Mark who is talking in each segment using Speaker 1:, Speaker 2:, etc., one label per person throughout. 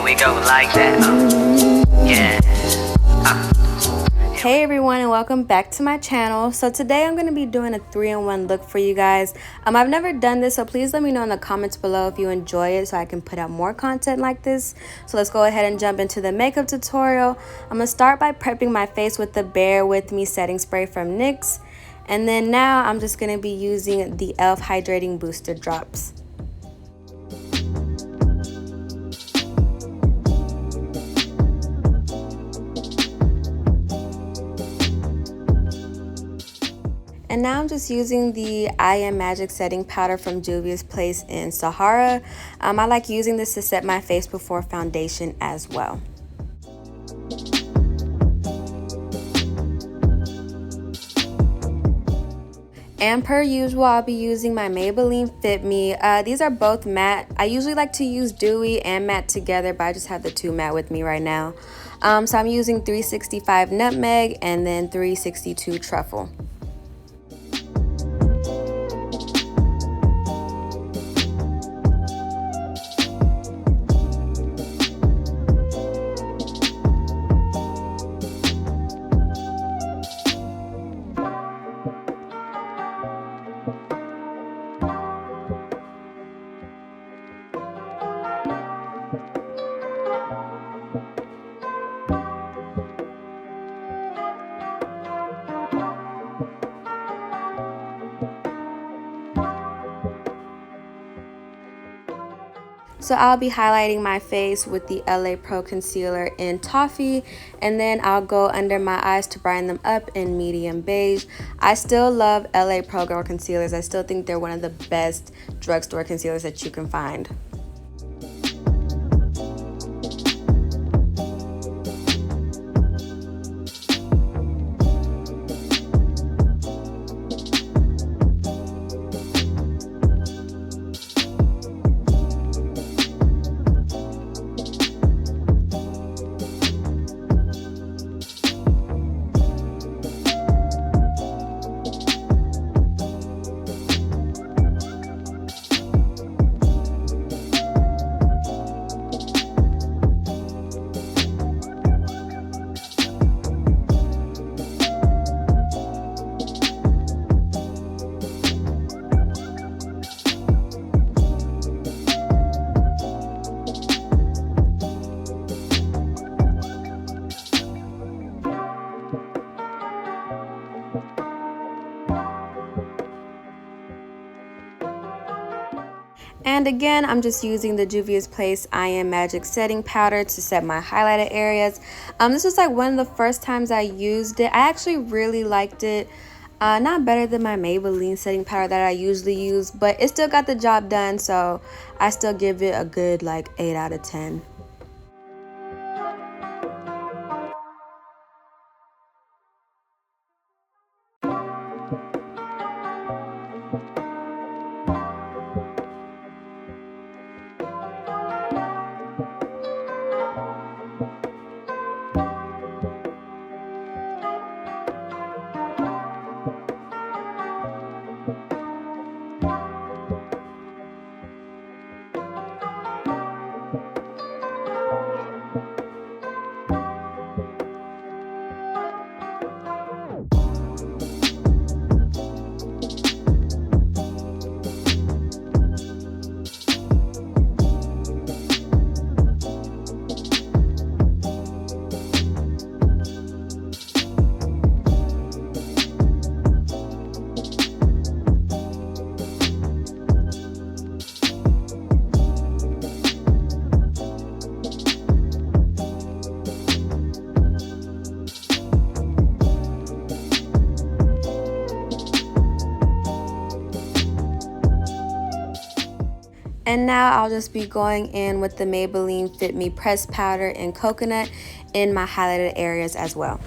Speaker 1: we go like that. Yeah.
Speaker 2: Hey everyone, and welcome back to my channel. So today I'm going to be doing a 3-in-1 look for you guys. I've never done this, so please let me know in the comments below if you enjoy it so I can put out more content like this. So let's go ahead and jump into the makeup tutorial. I'm going to start by prepping my face with the Bare With Me setting spray from NYX. And then now I'm just going to be using the e.l.f. Hydrating Booster Drops. And now I'm just using the I Am Magic setting powder from Juvia's Place in Sahara. I like using this to set my face before foundation as well. And per usual, I'll be using my Maybelline Fit Me. These are both matte. I usually like to use dewy and matte together, but I just have the two matte with me right now. So I'm using 365 Nutmeg and then 362 Truffle. So I'll be highlighting my face with the LA Pro Concealer in Toffee, and then I'll go under my eyes to brighten them up in medium beige. I still love LA Pro Girl concealers. I still think they're one of the best drugstore concealers that you can find. And again, I'm just using the Juvia's Place I Am Magic setting powder to set my highlighted areas. This was like one of the first times I used it. I actually really liked it. Not better than my Maybelline setting powder that I usually use, but it still got the job done, so I still give it a good like 8 out of 10. And now I'll just be going in with the Maybelline Fit Me pressed powder in coconut in my highlighted areas as well.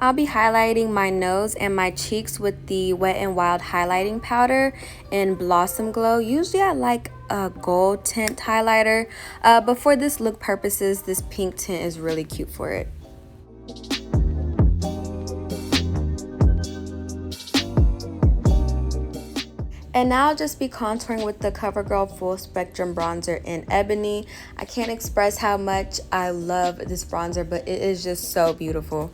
Speaker 2: I'll be highlighting my nose and my cheeks with the Wet n Wild highlighting powder in Blossom Glow. Usually I like a gold tint highlighter, but for this look purposes, this pink tint is really cute for it. And now I'll just be contouring with the Covergirl Full Spectrum Bronzer in Ebony. I can't express how much I love this bronzer, but it is just so beautiful.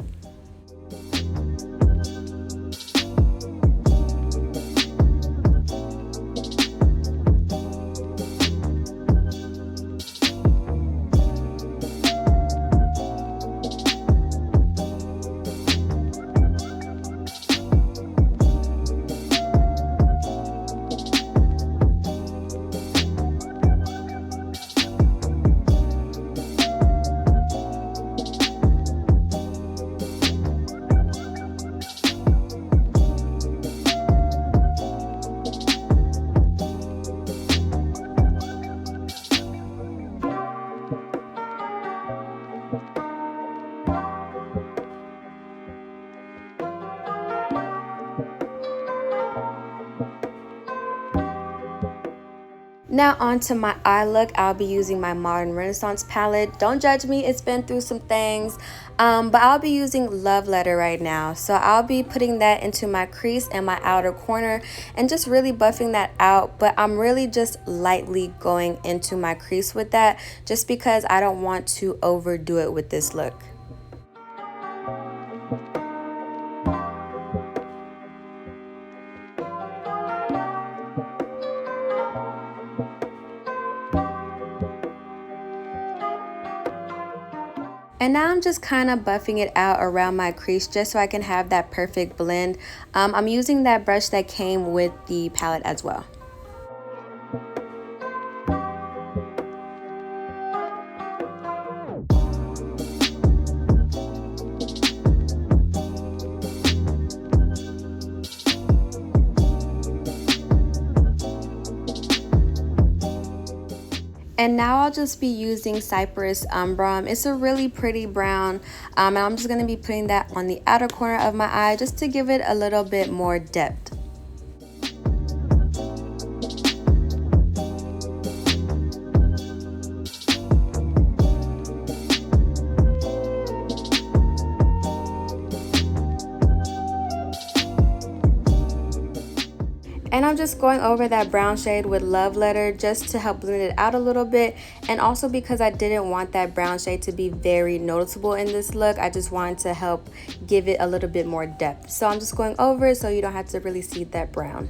Speaker 2: Now onto my eye look. I'll be using my Modern Renaissance palette. Don't judge me, it's been through some things, but I'll be using Love Letter right now. So I'll be putting that into my crease and my outer corner and just really buffing that out, but I'm really just lightly going into my crease with that just because I don't want to overdo it with this look. And now I'm just kind of buffing it out around my crease just so I can have that perfect blend. I'm using that brush that came with the palette as well. And now I'll just be using Cypress Umbra. It's a really pretty brown, and I'm just going to be putting that on the outer corner of my eye just to give it a little bit more depth. And I'm just going over that brown shade with Love Letter just to help blend it out a little bit, and also because I didn't want that brown shade to be very noticeable in this look, I just wanted to help give it a little bit more depth. So I'm just going over it so you don't have to really see that brown.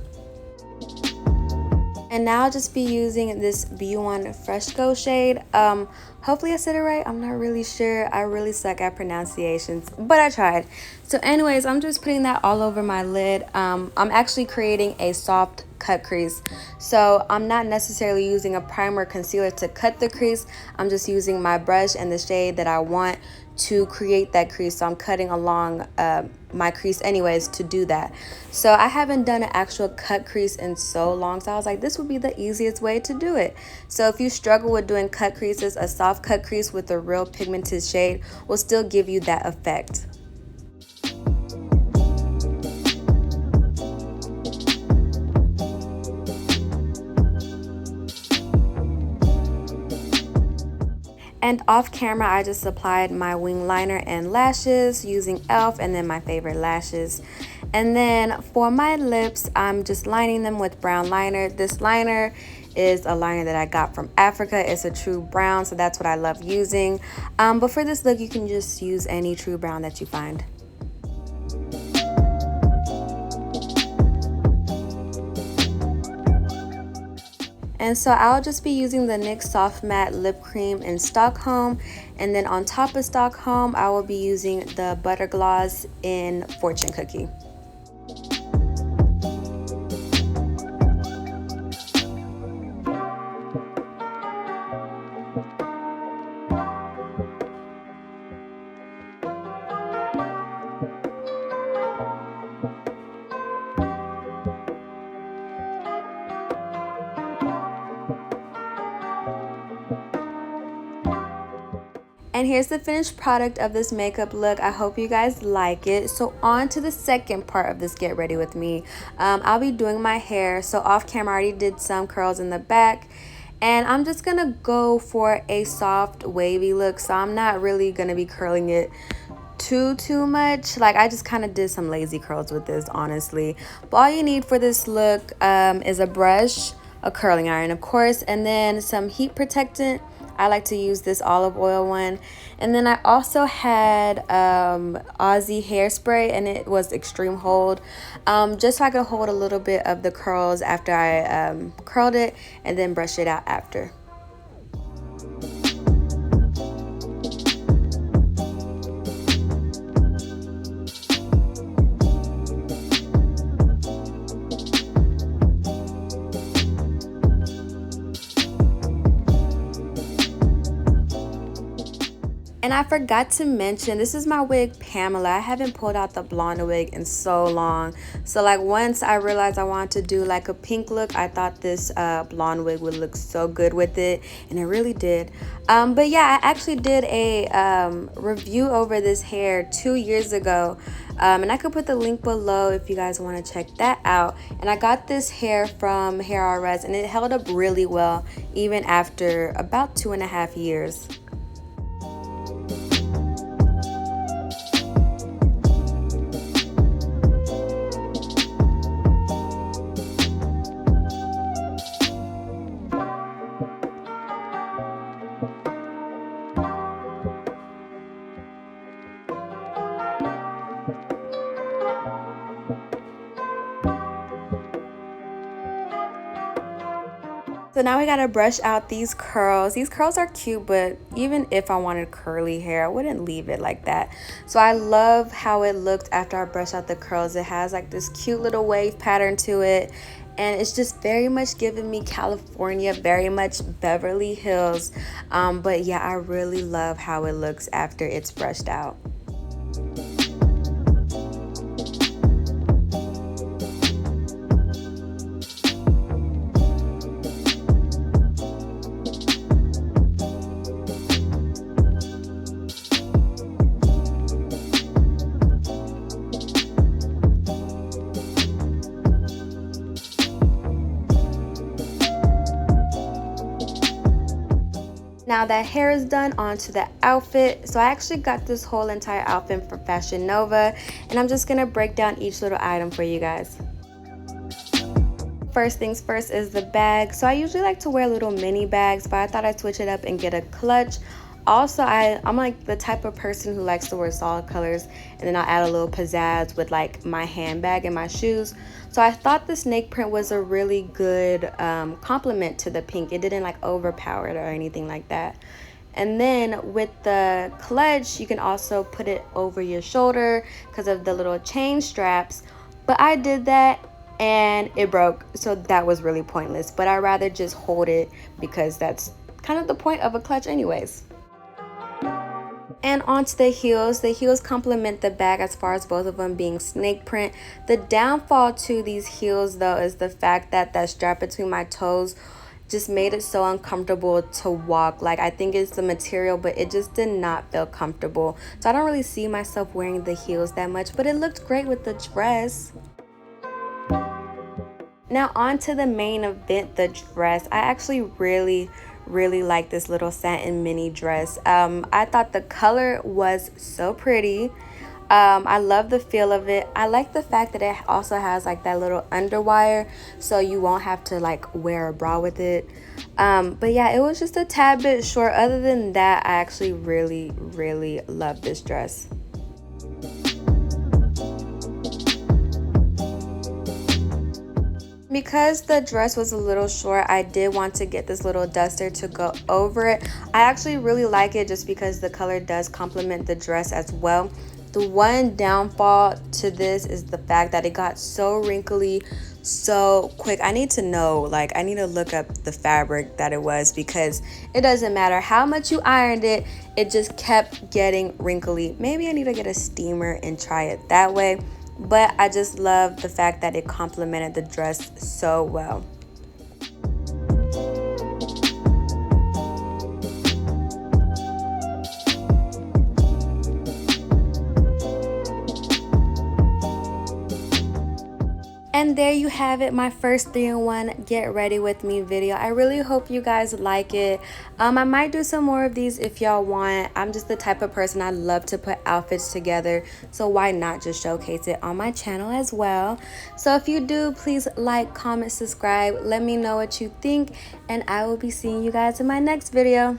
Speaker 2: And now I'll just be using this B1 Fresco shade. Hopefully I said it right. I'm not really sure. I really suck at pronunciations, but I tried. So anyways, I'm just putting that all over my lid. I'm actually creating a soft cut crease. So I'm not necessarily using a primer concealer to cut the crease. I'm just using my brush and the shade that I want to create that crease. So I'm cutting along my crease anyways to do that. So I haven't done an actual cut crease in so long, so I was like, this would be the easiest way to do it. So if you struggle with doing cut creases, a soft cut crease with a real pigmented shade will still give you that effect. And off camera, I just applied my wing liner and lashes using e.l.f. and then my favorite lashes. And then for my lips, I'm just lining them with brown liner. This liner is a liner that I got from Africa. It's a true brown, so that's what I love using. But for this look, you can just use any true brown that you find. And so I'll just be using the NYX Soft Matte Lip Cream in Stockholm. And then on top of Stockholm, I will be using the Butter Gloss in Fortune Cookie. And here's the finished product of this makeup look. I hope you guys like it. So on to the second part of this get ready with me. I'll be doing my hair. So off camera I already did some curls in the back. And I'm just gonna go for a soft wavy look. So I'm not really gonna be curling it too much. Like, I just kind of did some lazy curls with this, honestly. But all you need for this look is a brush, a curling iron of course, and then some heat protectant. I like to use this olive oil one. And then I also had Aussie hairspray, and it was extreme hold, just so I could hold a little bit of the curls after I curled it and then brush it out after. And I forgot to mention, this is my wig Pamela. I haven't pulled out the blonde wig in so long. So like once I realized I wanted to do like a pink look, I thought this blonde wig would look so good with it. And it really did. But yeah, I actually did a review over this hair 2 years ago. And I could put the link below if you guys want to check that out. And I got this hair from Hair RS, and it held up really well even after about 2.5 years. So now we gotta brush out these curls. These curls are cute, but even if I wanted curly hair, I wouldn't leave it like that. So I love how it looked after I brushed out the curls. It has like this cute little wave pattern to it. And it's just very much giving me California, very much Beverly Hills. But yeah, I really love how it looks after it's brushed out. Now that hair is done, onto the outfit. So I actually got this whole entire outfit from Fashion Nova, and I'm just gonna break down each little item for you guys. First things first is the bag. So I usually like to wear little mini bags, but I thought I'd switch it up and get a clutch. Also, I'm like the type of person who likes to wear solid colors, and then I'll add a little pizzazz with like my handbag and my shoes. So I thought the snake print was a really good complement to the pink. It didn't like overpower it or anything like that. And then with the clutch, you can also put it over your shoulder because of the little chain straps. But I did that and it broke, so that was really pointless. But I'd rather just hold it because that's kind of the point of a clutch anyways. And onto the heels. The heels complement the bag as far as both of them being snake print. The downfall to these heels though is the fact that that strap between my toes just made it so uncomfortable to walk. Like, I think it's the material, but it just did not feel comfortable. So I don't really see myself wearing the heels that much, but it looked great with the dress. Now on to the main event, the dress. I actually really like this little satin mini dress. I thought the color was so pretty. I love the feel of it. I like the fact that it also has like that little underwire, so you won't have to like wear a bra with it. But yeah, it was just a tad bit short. Other than that, I actually really love this dress. Because the dress was a little short, I did want to get this little duster to go over it. I actually really like it just because the color does complement the dress as well. The one downfall to this is the fact that it got so wrinkly so quick. I need to know, like, I need to look up the fabric that it was, because it doesn't matter how much you ironed it, it just kept getting wrinkly. Maybe I need to get a steamer and try it that way. But I just love the fact that it complemented the dress so well. And there you have it, my first 3-in-1 get ready with me video. I really hope you guys like it. I might do some more of these if y'all want. I'm just the type of person, I love to put outfits together, so why not just showcase it on my channel as well. So if you do, please like, comment, subscribe, let me know what you think, and I will be seeing you guys in my next video.